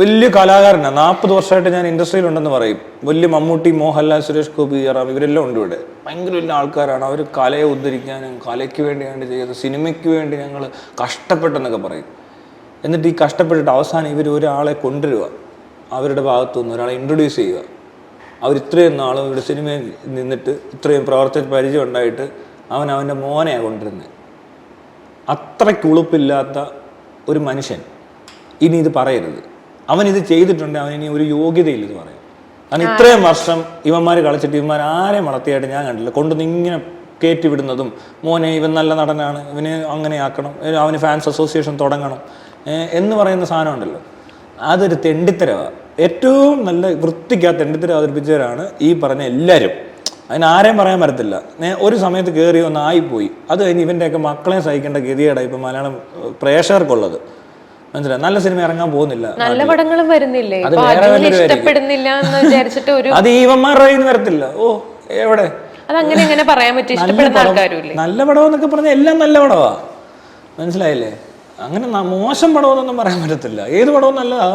വലിയ കലാകാരനാണ്. 40 വർഷമായിട്ട് ഞാൻ ഇൻഡസ്ട്രിയിലുണ്ടെന്ന് പറയും. വലിയ മമ്മൂട്ടി, മോഹൻലാൽ, സുരേഷ് ഗോപി, ജയറാം ഇവരെല്ലാം ഉണ്ട് ഇവിടെ. ഭയങ്കര വലിയ ആൾക്കാരാണ്. അവർ കലയെ ഉദ്ധരിക്കാനും കലയ്ക്ക് വേണ്ടിയാണ് ചെയ്തത്, സിനിമയ്ക്ക് വേണ്ടി ഞങ്ങൾ കഷ്ടപ്പെട്ടെന്നൊക്കെ പറയും. എന്നിട്ട് ഈ കഷ്ടപ്പെട്ടിട്ട് അവസാനം ഇവർ ഒരാളെ കൊണ്ടുവരിക, അവരുടെ ഭാഗത്തുനിന്ന് ഒരാളെ ഇൻട്രൊഡ്യൂസ് ചെയ്യുക. അവർ ഇത്രയും നാളും ഇവിടെ സിനിമയിൽ നിന്നിട്ട് ഇത്രയും പ്രവർത്തന പരിചയം ഉണ്ടായിട്ട് അവൻ്റെ മോനെയാണ് കൊണ്ടുവരുന്നത്. അത്രയ്ക്ക് ഉളുപ്പില്ലാത്ത ഒരു മനുഷ്യൻ ഇനി ഇത് പറയരുത്. അവനിത് ചെയ്തിട്ടുണ്ട്, അവനിനി ഒരു യോഗ്യതയില്ലെന്ന് പറയാം. കാരണം ഇത്രയും വർഷം ഇവന്മാർ കളിച്ചിട്ട് ഇവന്മാർ ആരെയും വളർത്തിയായിട്ട് ഞാൻ കണ്ടില്ല. കൊണ്ടുവന്ന് ഇങ്ങനെ കയറ്റി വിടുന്നതും, മോനെ ഇവൻ നല്ല നടനാണ്, ഇവന് അങ്ങനെ ആക്കണം, അവന് ഫാൻസ് അസോസിയേഷൻ തുടങ്ങണം എന്ന് പറയുന്ന സാധനം ഉണ്ടല്ലോ, അതൊരു തെണ്ടിത്തരമാണ്. ഏറ്റവും നല്ല വൃത്തിക്കാ തെണ്ടിത്തരം അവതരിപ്പിച്ചവരാണ് ഈ പറഞ്ഞ എല്ലാവരും. അതിനാരെയും പറയാൻ പറ്റത്തില്ല. ഒരു സമയത്ത് കയറി ഒന്ന് ആയിപ്പോയി. അത് കഴിഞ്ഞ് ഇവൻ്റെയൊക്കെ മക്കളെയും സഹിക്കേണ്ട ഗതികേടാണ് ഇപ്പം മലയാളം പ്രേക്ഷകർക്കുള്ളത്. മനസ്സിലായി? നല്ല സിനിമ ഇറങ്ങാൻ പോകുന്നില്ല, നല്ല പടങ്ങളും വരുന്നില്ലേ, അത് വേറെ ഇഷ്ടപ്പെടുന്നില്ല എന്ന് വിചാരിച്ചിട്ട് ഒരു അത് ഈവന്മാരുടെ കയ്യിൽ നിന്ന് വരത്തില്ല. ഓ എവിടെ അതങ്ങനെ എങ്ങനെ പറയാൻ പറ്റും? ഇഷ്ടപ്പെടുന്ന ആൾക്കാരും നല്ല പടം എന്നൊക്കെ പറഞ്ഞാൽ എല്ലാം നല്ല പടവാ. മനസ്സിലായില്ലേ? അങ്ങനെ മോശം പടമെന്നൊന്നും പറയാൻ പറ്റത്തില്ല. ഏത് പടവും നല്ലതാ.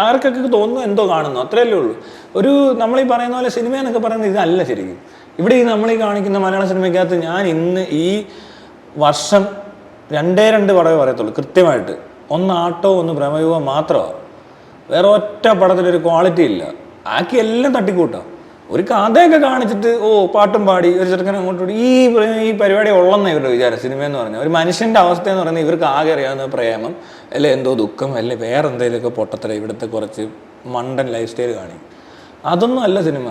ആർക്കൊക്കെ തോന്നുന്നു എന്തോ കാണുന്നു, അത്രയല്ലേ ഉള്ളൂ. ഒരു നമ്മളീ പറയുന്ന പോലെ സിനിമ എന്നൊക്കെ പറയുന്നത് ഇതല്ല ശരിക്കും. ഇവിടെ ഈ നമ്മളീ കാണിക്കുന്ന മലയാള സിനിമയ്ക്കകത്ത് ഞാൻ ഇന്ന് ഈ വർഷം 2 പടമേ പറയത്തുള്ളൂ കൃത്യമായിട്ട്. ഒന്ന് ആട്ടോ, ഒന്ന് പ്രമേയവും മാത്രമാണ്. വേറെ ഒറ്റ പടത്തിലൊരു ക്വാളിറ്റി ഇല്ല. ബാക്കി എല്ലാം തട്ടിക്കൂട്ടാം. ഒരു കഥയൊക്കെ കാണിച്ചിട്ട് പാട്ടും പാടി ഒരു ചെറുക്കനെ അങ്ങോട്ട് ഈ പരിപാടി ഉള്ളെന്ന് ഇവരുടെ വിചാരം. സിനിമ എന്ന് പറഞ്ഞാൽ ഒരു മനുഷ്യൻ്റെ അവസ്ഥ എന്ന് പറയുന്നത് ഇവർക്ക് ആകെ അറിയാവുന്ന പ്രേമം, അല്ലെ എന്തോ ദുഃഖം, അല്ലെ വേറെ എന്തെങ്കിലുമൊക്കെ പൊട്ടത്തര, ഇവിടുത്തെ കുറച്ച് മണ്ടൻ ലൈഫ് സ്റ്റൈൽ കാണിക്കും. അതൊന്നും അല്ല സിനിമ.